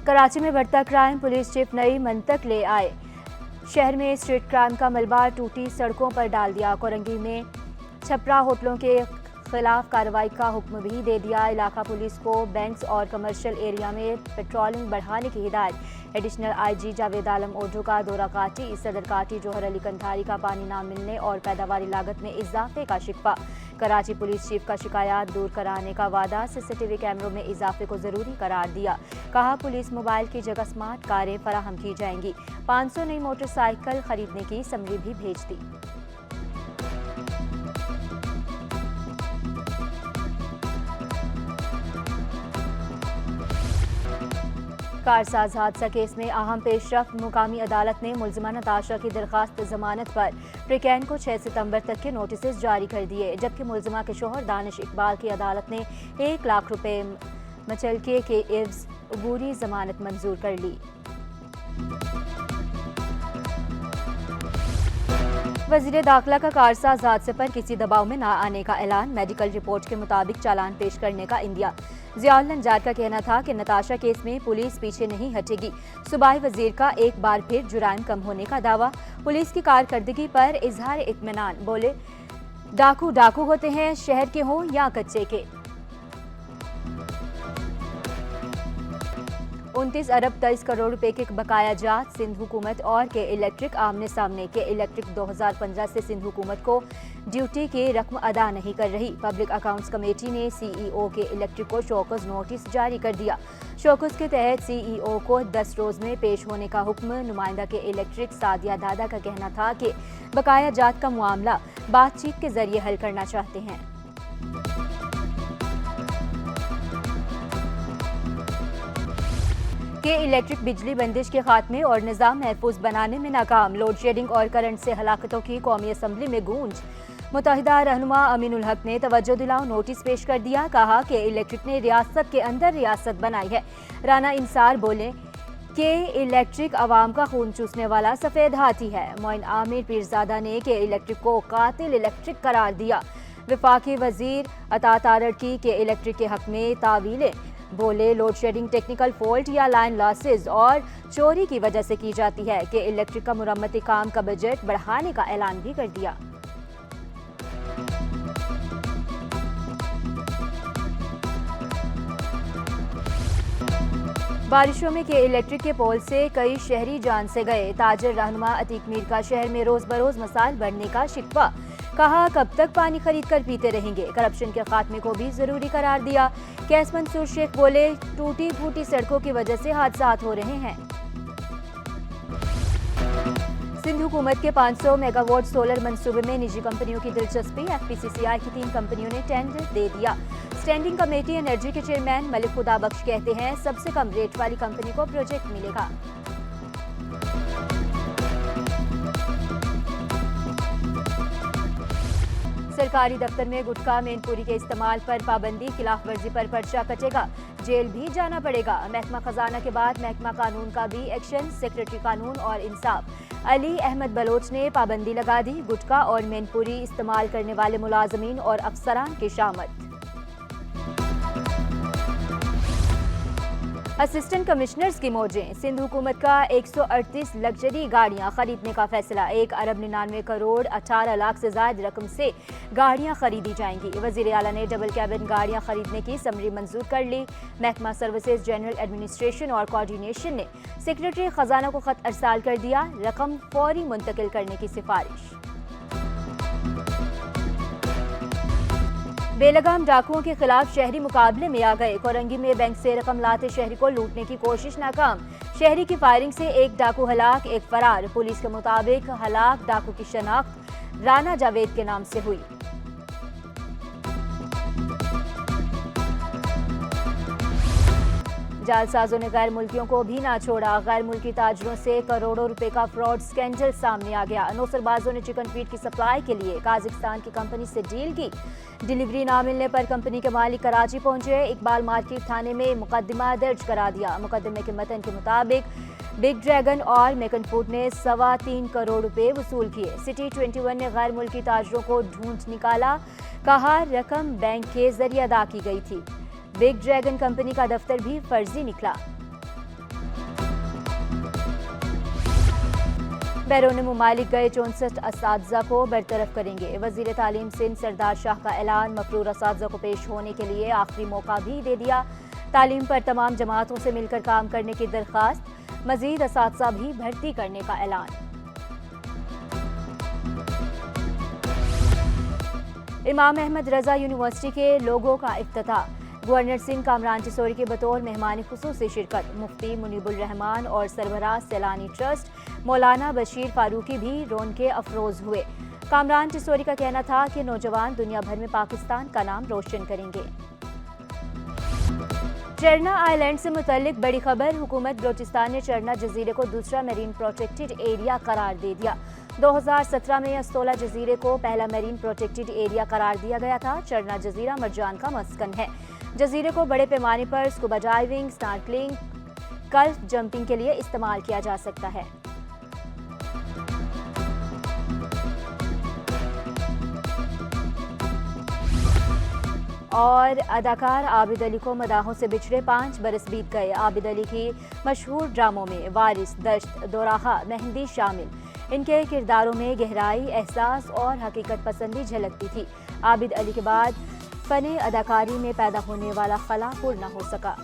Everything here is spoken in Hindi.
कराची में बढ़ता क्राइम, पुलिस चीफ नई मंतक ले आए। शहर में स्ट्रीट क्राइम का मलबा टूटी सड़कों पर डाल दिया। कोरंगी में छपरा होटलों के खिलाफ कार्रवाई का हुक्म भी दे दिया। इलाका पुलिस को बैंक्स और कमर्शियल एरिया में पेट्रोलिंग बढ़ाने की हिदायत। एडिशनल आईजी जावेद आलम ओढो का दौरा काटी। सदर काटी जोहर अली कंधारी का पानी ना मिलने और पैदावारी लागत में इजाफे का शिकवा। कराची पुलिस चीफ का शिकायत दूर कराने का वादा। सीसीटीवी कैमरों में इजाफे को जरूरी करार दिया। कहा पुलिस मोबाइल की जगह स्मार्ट कारें फराहम की जाएंगी। 500 नई मोटरसाइकिल खरीदने की समरी भी भेज दी। कारसाज हादसा केस में अहम पेशरफ्त। मुकामी अदालत ने मुलजिमा नताशा की दरखास्त जमानत पर प्रिकैन को 6 सितंबर तक के नोटिस जारी कर दिए, जबकि मुलजिमा के शोहर दानिश इकबाल की अदालत ने 1 लाख रुपए मचलके के एवज अबूरी जमानत मंजूर कर ली। वजीर दाखिला का कारसाज हादसे पर किसी दबाव में ना आने का ऐलान। मेडिकल रिपोर्ट के मुताबिक चालान पेश करने का इंदिया। जियाउल नजार का कहना था कि नताशा केस में पुलिस पीछे नहीं हटेगी। सूबाई वजीर का एक बार फिर जुराइम कम होने का दावा। पुलिस की कारकर्दगी पर इजहार इत्मीनान। बोले डाकू डाकू होते हैं, शहर के हों या कच्चे के। 29 अरब 23 करोड़ रुपए के बकाया जात। सिंध हुकूमत और के इलेक्ट्रिक आमने सामने। के इलेक्ट्रिक 2015 से सिंध हुकूमत को ड्यूटी की रकम अदा नहीं कर रही। पब्लिक अकाउंट्स कमेटी ने सीईओ के इलेक्ट्रिक को शोकस नोटिस जारी कर दिया। शोकस के तहत सीईओ को 10 रोज में पेश होने का हुक्म। नुमाइंदा के इलेक्ट्रिक सादिया दादा का कहना था कि बकाया जात का मामला बातचीत के जरिए हल करना चाहते हैं। के इलेक्ट्रिक बिजली बंदिश के खात्मे और निज़ाम महफूज बनाने में नाकाम। लोड शेडिंग और करंट से हलाकतों की कौमी असम्बली में गूंज। मुत्तहिदा रहनुमा अमीनुल हक ने तवज्जो दिलाओ नोटिस पेश कर दिया। कहा कि इलेक्ट्रिक ने रियासत के अंदर रियासत बनाई है। राना इंसार बोले कि इलेक्ट्रिक अवाम का खून चूसने वाला सफ़ेद हाथी है। मोइन आमिर पीरजादा ने के इलेक्ट्रिक को कातिल इलेक्ट्रिक करार दिया। वफाकी वजीर अता तारड़की के इलेक्ट्रिक के हक में तावीलें। बोले लोड शेडिंग टेक्निकल फॉल्ट या लाइन लॉसेज और चोरी की वजह से की जाती है। कि इलेक्ट्रिक का मुरम्मती काम का बजट बढ़ाने का ऐलान भी कर दिया। बारिशों में के इलेक्ट्रिक के पोल से कई शहरी जान से गए। ताजर रहनुमा अतीक मीर का शहर में रोज बरोज मसाइल बढ़ने का शिकवा। कहा कब तक पानी खरीद कर पीते रहेंगे। करप्शन के खात्मे को भी जरूरी करार दिया। कैस मंसूर शेख बोले टूटी फूटी सड़कों की वजह से हादसात हो रहे हैं। सिंध हुकूमत के 500 मेगावाट सोलर मंसूबे में निजी कंपनियों की दिलचस्पी। एफपीसीसीआई की 3 कंपनियों ने टेंडर दे दिया। स्टैंडिंग कमेटी एनर्जी के चेयरमैन मलिक खुदा बख्श कहते हैं सबसे कम रेट वाली कंपनी को प्रोजेक्ट मिलेगा। सरकारी दफ्तर में गुटखा मेनपुरी के इस्तेमाल पर पाबंदी। खिलाफ वर्जी पर पर्चा कटेगा, जेल भी जाना पड़ेगा। महकमा खजाना के बाद महकमा कानून का भी एक्शन। सेक्रेटरी कानून और इंसाफ अली अहमद बलोच ने पाबंदी लगा दी। गुटखा और मेनपुरी इस्तेमाल करने वाले मुलाजमीन और अफसरान की शामत। असिस्टेंट कमिश्नर्स की मौजें। सिंध हुकूमत का 138 लग्जरी गाड़ियां खरीदने का फैसला। 1 अरब 99 करोड़ 18 लाख से ज्यादा रकम से गाड़ियां खरीदी जाएंगी। वजीर आला ने डबल कैबिन गाड़ियां खरीदने की समरी मंजूर कर ली। महकमा सर्विसेज जनरल एडमिनिस्ट्रेशन और कोऑर्डिनेशन ने सेक्रेटरी खजाना को खत अरसाल कर दिया। रकम फौरी मुंतकिल करने की सिफारिश। बेलगाम डाकुओं के खिलाफ शहरी मुकाबले में आ गए। कोरंगी में बैंक से रकम लाते शहरी को लूटने की कोशिश नाकाम। शहरी की फायरिंग से 1 डाकू हलाक, 1 फरार। पुलिस के मुताबिक हलाक डाकू की शनाख्त राना जावेद के नाम से हुई। जालसाजों ने गैर मुल्कियों को भी ना छोड़ा। गैर मुल्की ताजरों से करोड़ों रुपए का फ्रॉड स्कैंडल सामने आ गया। नौसरबाजों ने चिकन फीड की सप्लाई के लिए काजाकिस्तान की कंपनी से डील की। डिलीवरी ना मिलने पर कंपनी के मालिक कराची पहुंचे। इकबाल मार्केट थाने में मुकदमा दर्ज करा दिया। मुकदमे के मतन के मुताबिक बिग ड्रैगन और मेकन फूड ने 3.25 करोड़ रुपए वसूल किए। सिटी 21 ने गैर मुल्की ताजरों को ढूंढ निकाला। कहा रकम बैंक के जरिए अदा की गई थी। बिग ड्रैगन कंपनी का दफ्तर भी फर्जी निकला। बैरून मुमालिक गए 64 असातिज़ा को बरतरफ करेंगे। वज़ीर तालीम सिंध सरदार शाह का ऐलान, मफरूर असातिज़ा को पेश होने के लिए आखिरी मौका भी दे दिया। तालीम पर तमाम जमातों से मिलकर काम करने की दरख्वास्त, मजीद असातिज़ा भी भर्ती करने का ऐलान। इमाम अहमद रजा यूनिवर्सिटी के लोगों का इफ्तिताह, गवर्नर सिंध कामरान चिसोरी के बतौर मेहमान खुसूसी शिरकत। मुफ्ती मुनीबुल रहमान और सरबराह सैलानी ट्रस्ट मौलाना बशीर फारूकी भी रौनके अफरोज हुए। कामरान चिसोरी का कहना था कि नौजवान दुनिया भर में पाकिस्तान का नाम रोशन करेंगे। चरना आइलैंड से मुतल्लिक बड़ी खबर, हुकूमत बलोचिस्तान ने चरना जजीरे को दूसरा मेरीन प्रोटेक्टेड एरिया करार दे दिया। 2017 में अस्तोला जजीरे को पहला मेरीन प्रोटेक्टेड एरिया करार दिया गया था। चरना जजीरा मरजान का मस्कन है। जजीरे को बड़े पैमाने पर स्कूबा डाइविंग, स्नॉर्कलिंग, कल्फ जंपिंग के लिए इस्तेमाल किया जा सकता है। और अदाकार आबिद अली को मदाहों से बिछड़े 5 बरस बीत गए। आबिद अली की मशहूर ड्रामों में वारिस, दश्त, दोराहा, मेहंदी शामिल। इनके किरदारों में गहराई, एहसास और हकीकत पसंदी झलकती थी। आबिद अली के बाद फने अदाकारी में पैदा होने वाला खला पूर्ण न हो सका।